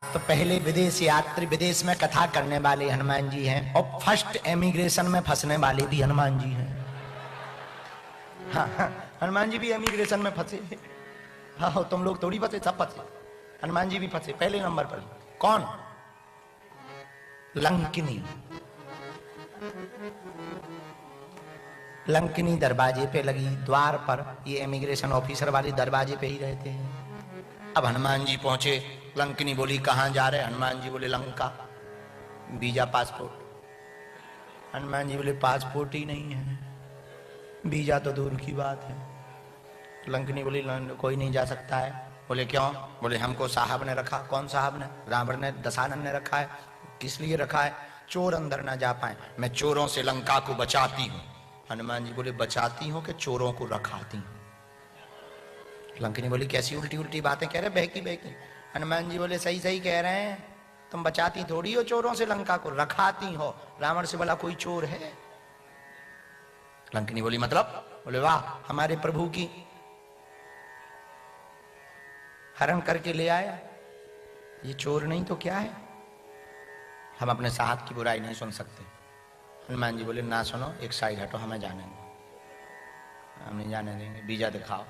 तो पहले विदेश यात्री, विदेश में कथा करने वाले हनुमान जी हैं और फर्स्ट एमिग्रेशन में फंसने वाले भी हनुमान जी हैं। हाँ, हनुमान जी भी एमिग्रेशन में फंसे। हाँ, तुम लोग थोड़ी फंसे, सब फंसे। हनुमान जी भी फंसे पहले नंबर पर। कौन? लंकिनी। लंकिनी दरवाजे पे लगी, द्वार पर। ये इमिग्रेशन ऑफिसर वाले दरवाजे पे ही रहते हैं। अब हनुमान जी पहुंचे। लंकिनी बोली कहां जा रहे? हनुमान जी बोले लंका। Visa passport. हनुमान जी बोले पासपोर्ट ही नहीं है, वीजा तो दूर की बात है। लंकिनी बोली कोई नहीं जा सकता है। बोले क्यों? बोले हमको साहब ने रखा। कौन साहब ने? रावण ने, दशानन ने रखा है। किस लिए रखा है? चोर अंदर ना जा पाए, मैं चोरों से लंका को बचाती हूँ। हनुमान जी बोले बचाती हूँ कि चोरों को रखाती हूँ? लंकिनी बोली कैसी उल्टी उल्टी बातें कह रहे, बहकी बहकी। हनुमान जी बोले सही सही कह रहे हैं, तुम बचाती थोड़ी हो चोरों से लंका को, रखाती हो। रावण से बोला कोई चोर है? लंकिनी बोली मतलब? बोले वाह, हमारे प्रभु की हरण करके ले आया, ये चोर नहीं तो क्या है? हम अपने साहब की बुराई नहीं सुन सकते। हनुमान जी बोले ना सुनो, एक साइड हटो, हमें जाने दो। हम नहीं जाने देंगे, वीजा दिखाओ।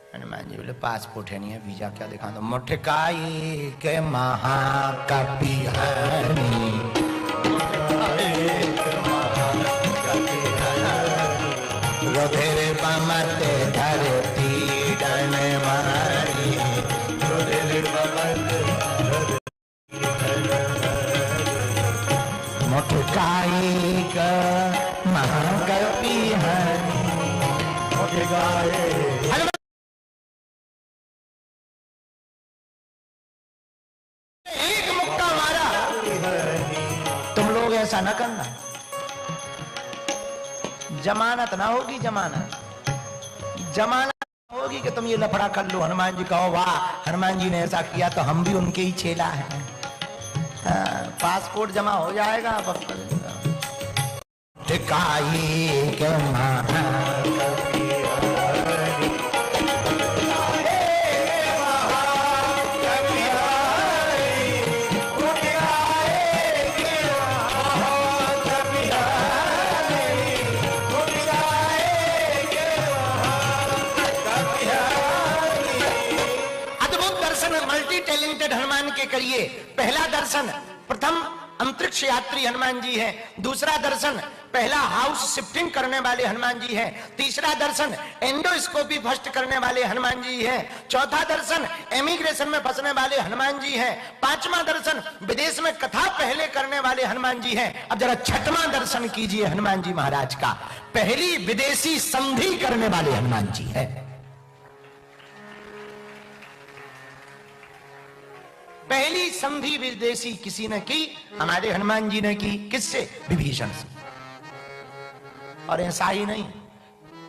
हनुमान जी बोले पासपोर्ट है नहीं है, वीजा क्या दिखा दो? मुठकाई के महाकपि रुधिर बमत धरती डन मारी, रुधिर बमत मुठकाई का महाकपि हरि मुठकाई। एक मुक्का मारा। तुम लोग ऐसा ना करना, जमानत ना होगी। जमानत होगी कि तुम ये लफड़ा कर लो। हनुमान जी कहो वाह, हनुमान जी ने ऐसा किया तो हम भी उनके ही चेला हैं। पासपोर्ट जमा हो जाएगा। मल्टी टैलेंटेड हनुमान के करिए। पहला दर्शन, प्रथम अंतरिक्ष यात्री हनुमान जी हैं। दूसरा दर्शन, पहला हाउस शिफ्टिंग करने वाले हनुमान जी हैं। तीसरा दर्शन, एंडोस्कोपी फर्स्ट करने वाले हनुमान जी हैं। चौथा दर्शन, एमिग्रेशन में फंसने वाले हनुमान जी हैं। पांचवा दर्शन, विदेश में कथा पहले करने वाले हनुमान जी हैं। अब जरा छठवां दर्शन कीजिए हनुमान जी महाराज का। पहली विदेशी संधि करने वाले हनुमान जी हैं। पहली संधि विदेशी किसी ने की? हमारे हनुमान जी ने की। किससे? विभीषण से। और ऐसा ही नहीं,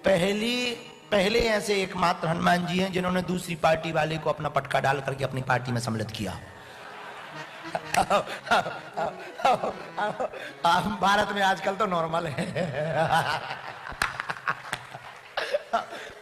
पहले ऐसे एकमात्र हनुमान जी हैं जिन्होंने दूसरी पार्टी वाले को अपना पटका डाल करके अपनी पार्टी में सम्मिलित किया। भारत में आजकल तो नॉर्मल है।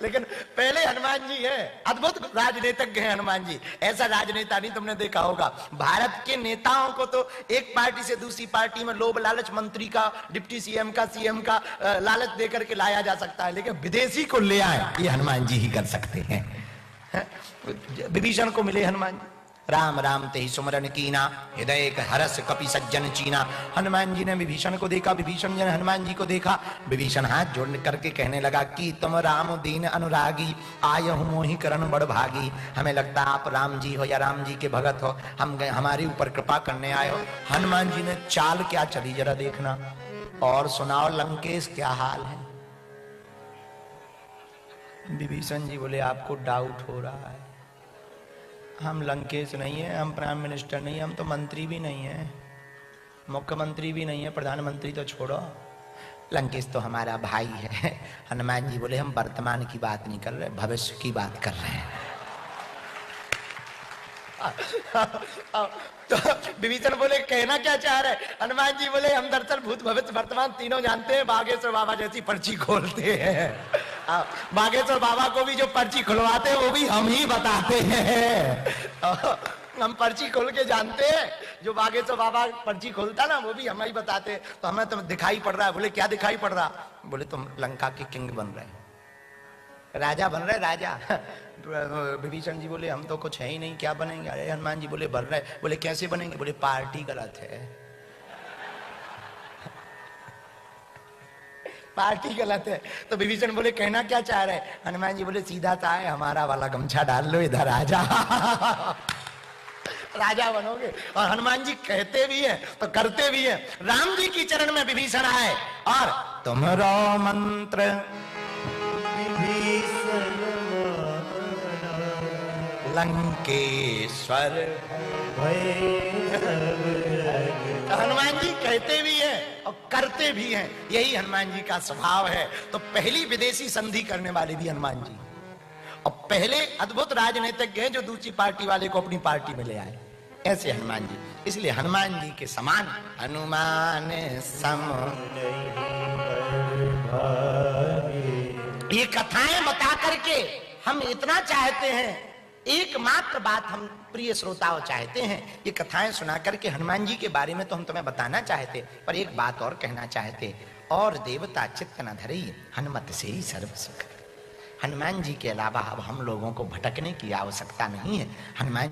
लेकिन पहले हनुमान जी हैं, अद्भुत राजनीतिज्ञ हैं हनुमान जी। ऐसा राजनेता नहीं तुमने देखा होगा। भारत के नेताओं को तो एक पार्टी से दूसरी पार्टी में लोभ लालच, मंत्री का, डिप्टी सीएम का, सीएम का लालच देकर के लाया जा सकता है, लेकिन विदेशी को ले आए ये हनुमान जी ही कर सकते हैं। विभीषण को मिले हनुमान जी। राम राम ते सुमरन कीना, हृदय हरस कपि सज्जन चीना। हनुमान जी ने विभीषण को देखा, विभीषण ने हनुमान जी को देखा। विभीषण हाथ जोड़ करके कहने लगा कि तुम राम दीन अनुरागी, आय हूं मोहि करण बड़ भागी। हमें लगता आप राम जी हो या राम जी के भगत हो, हम हमारे ऊपर कृपा करने आए हो। हनुमान जी ने चाल क्या चली जरा देखना। और सुनाओ लंकेश क्या हाल है? विभीषण जी बोले आपको डाउट हो रहा है, हम लंकेश नहीं है, हम प्राइम मिनिस्टर नहीं है, हम तो मंत्री भी नहीं है, मुख्यमंत्री भी नहीं है, प्रधानमंत्री तो छोड़ो, लंकेश तो हमारा भाई है। हनुमान जी बोले हम वर्तमान की बात नहीं कर रहे, भविष्य की बात कर रहे हैं। तो विभीषण बोले कहना क्या चाह रहे? हनुमान जी बोले हम दरअसल भूत भविष्य वर्तमान तीनों जानते हैं, बागेश्वर बाबा जैसी पर्ची खोलते हैं। बागेश्वर बाबा को भी जो पर्ची खुलवाते हैं वो भी हम ही बताते हैं। हम पर्ची खोल के जानते हैं, जो बागेश्वर बाबा पर्ची खोलता ना, वो भी हमें ही बताते। तो हमें तो दिखाई पड़ रहा है। बोले क्या दिखाई पड़ रहा? बोले तुम लंका के किंग बन रहे, राजा बन रहे, राजा। विभीषण जी बोले हम तो कुछ है ही नहीं, क्या बनेंगे? अरे हनुमान जी बोले बन रहे। बोले कैसे बनेंगे? बोले पार्टी गलत है, पार्टी गलत है। तो विभीषण बोले कहना क्या चाह रहे? हनुमान जी बोले सीधा सा है, हमारा वाला गमछा डाल लो, इधर आ जा। राजा बनोगे। और हनुमान जी कहते भी हैं तो करते भी हैं। राम जी की चरण में विभीषण आए और तुम्हारा मंत्र विभीषण लंकेश्वर तो हनुमान जी कहते भी हैं और करते भी हैं, यही हनुमान जी का स्वभाव है। तो पहली विदेशी संधि करने वाले भी हनुमान जी, और पहले अद्भुत राजनीतिज्ञ हैं जो दूसरी पार्टी वाले को अपनी पार्टी में ले आए, ऐसे हनुमान जी। इसलिए हनुमान जी के समान हनुमान सम। ये कथाएं बता करके हम इतना चाहते हैं, एकमात्र बात हम प्रिय श्रोताओं चाहते हैं, ये कथाएं सुना करके हनुमान जी के बारे में तो हम तुम्हें बताना चाहते, पर एक बात और कहना चाहते। और देवता चित्त न धरी, हनुमत से ही सर्व सुख। हनुमान जी के अलावा अब हम लोगों को भटकने की आवश्यकता नहीं है। हनुमान